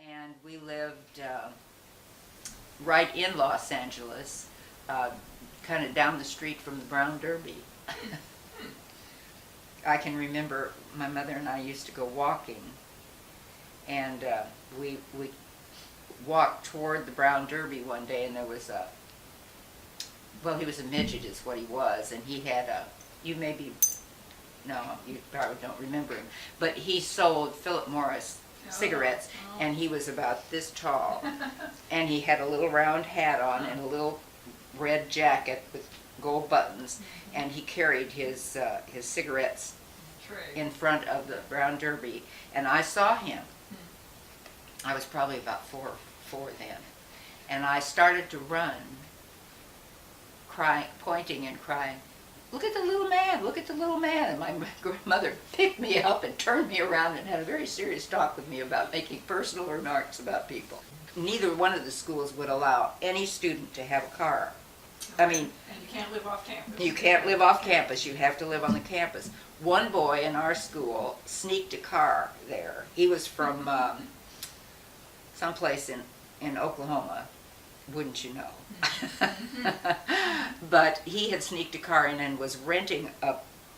and we lived right in Los Angeles, kind of down the street from the Brown Derby. I can remember my mother and I used to go walking, and we walked toward the Brown Derby one day, and there was he was a midget is what he was, and he had you probably don't remember him, but he sold Philip Morris cigarettes, and he was about this tall, and he had a little round hat on and a little red jacket with gold buttons, and he carried his cigarettes in front of the Brown Derby, and I saw him. I was probably about four then, and I started to run, crying, pointing and crying, "Look at the little man, look at the little man." And my grandmother picked me up and turned me around and had a very serious talk with me about making personal remarks about people. Neither one of the schools would allow any student to have a car. I mean, and you can't live off campus. You can't live off campus, you have to live on the campus. One boy in our school sneaked a car there. He was from someplace in Oklahoma, wouldn't you know? But he had sneaked a car in and was renting a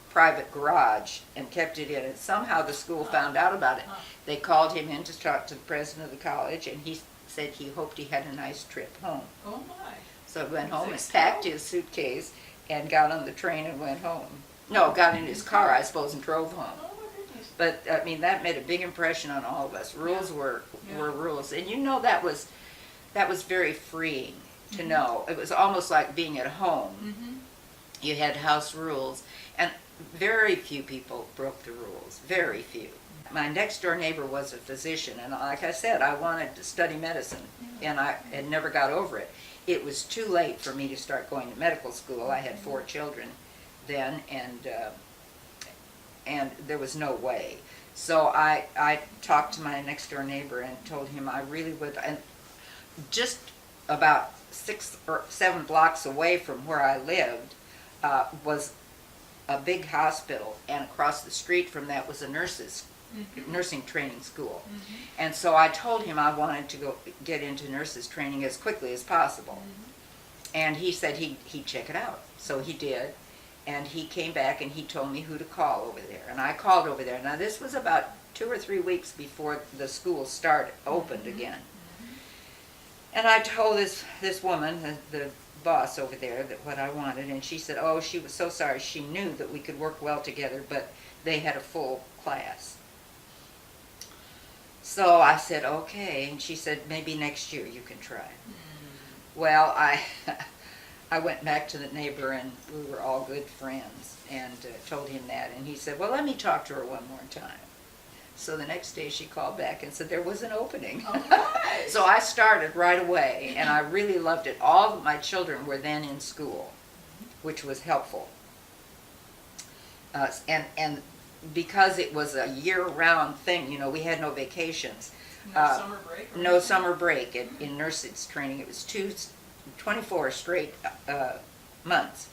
private garage and kept it in, and somehow the school found out about it. They called him in to talk to the president of the college, and he said he hoped he had a nice trip home. Oh my. So he went home and packed his suitcase and got on the train and went home. No, got in his car, I suppose, and drove home. Oh my goodness. But I mean, that made a big impression on all of us. Rules were rules, and you know that was very freeing to know. It was almost like being at home. You had house rules, and very few people broke the rules. Very few. My next door neighbor was a physician, and like I said, I wanted to study medicine, and I had never got over it. It was too late for me to start going to medical school. I had 4 children then, and there was no way. So I talked to my next door neighbor and told him I really would. And just about 6 or 7 blocks away from where I lived was a big hospital, and across the street from that was a nursing training school. And so I told him I wanted to go get into nurses training as quickly as possible. And he said he'd check it out. So he did, and he came back and he told me who to call over there. And I called over there. Now this was about 2 or 3 weeks before the school opened again. And I told this woman, the boss over there, that what I wanted, and she said, oh, she was so sorry. She knew that we could work well together, but they had a full class. So I said, okay, and she said, maybe next year you can try. Well, I went back to the neighbor, and we were all good friends, and told him that, and he said, well, let me talk to her one more time. So the next day she called back and said there was an opening. Right. So I started right away, and I really loved it. All of my children were then in school, which was helpful. And because it was a year-round thing, you know, we had no vacations. No summer break? No summer break in nurses training. It was 24 straight months.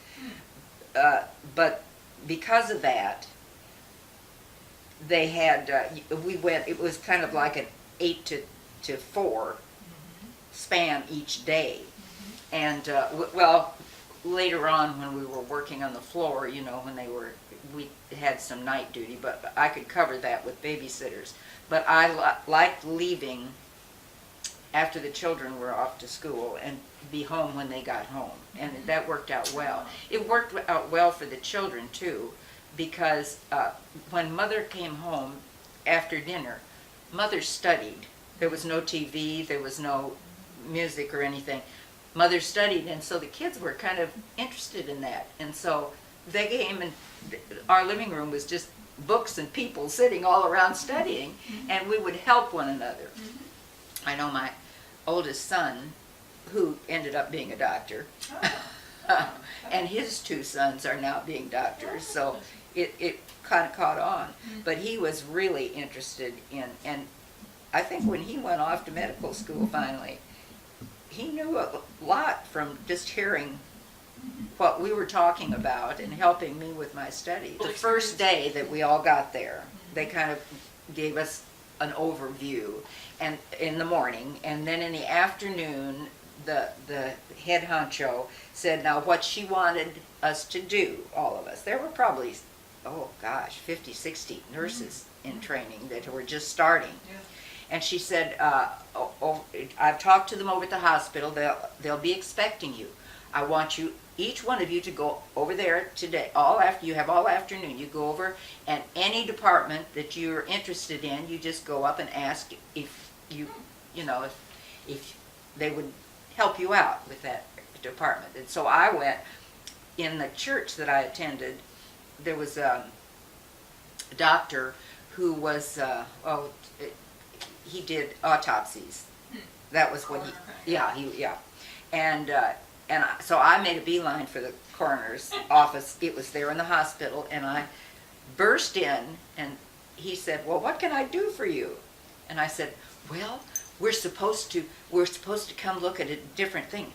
But because of that, they had, it was kind of like an 8 to 4 span each day. And, later on when we were working on the floor, you know, we had some night duty, but I could cover that with babysitters. But I liked leaving after the children were off to school and be home when they got home. And that worked out well. It worked out well for the children, too, because when Mother came home after dinner, Mother studied. There was no TV, there was no music or anything. Mother studied, and so the kids were kind of interested in that. And so they came, and our living room was just books and people sitting all around studying, and we would help one another. I know my oldest son, who ended up being a doctor, and his 2 sons are now being doctors, so it kind of caught on. But he was really interested in, and I think when he went off to medical school finally, he knew a lot from just hearing what we were talking about and helping me with my studies. The first day that we all got there, they kind of gave us an overview and in the morning, and then in the afternoon, the head honcho said now what she wanted us to do, all of us. There were probably, oh gosh, 50, 60 nurses in training that were just starting. Yeah. And she said, I've talked to them over at the hospital. They'll be expecting you. I want you, each one of you, to go over there today. You have all afternoon. You go over, and any department that you're interested in, you just go up and ask if if they would help you out with that department. And so I went. In the church that I attended, there was a doctor who was he did autopsies. That was what so I made a beeline for the coroner's office. It was there in the hospital, and I burst in, and he said, well, what can I do for you? And I said, well, we're supposed to come look at a different thing.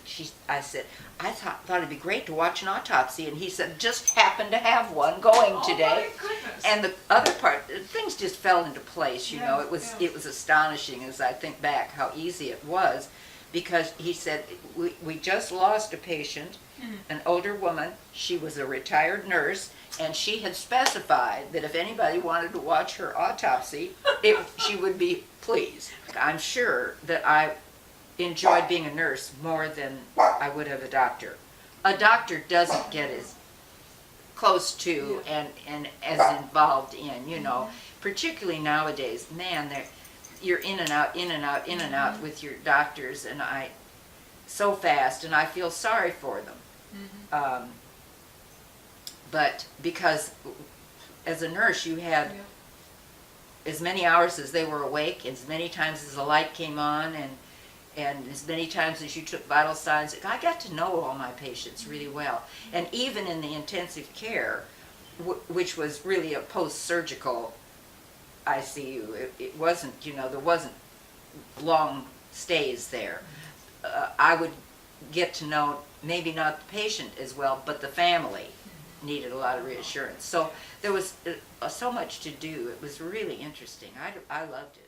I said, I thought it'd be great to watch an autopsy, and he said, just happened to have one going today. Oh my goodness. And the other part, things just fell into place. It was astonishing as I think back how easy it was, because he said, we just lost a patient, an older woman. She was a retired nurse, and she had specified that if anybody wanted to watch her autopsy, she would be pleased. I'm sure that I enjoyed being a nurse more than I would have a doctor. A doctor doesn't get as close to and as involved in, particularly nowadays. Man, you're in and out, in and out, in and out with your doctors, and so fast, and I feel sorry for them. But because as a nurse, you had as many hours as they were awake, as many times as the light came on, and as many times as you took vital signs. I got to know all my patients really well. And even in the intensive care, which was really a post-surgical ICU, it wasn't, there wasn't long stays there. I would get to know maybe not the patient as well, but the family needed a lot of reassurance. So there was so much to do. It was really interesting. I loved it.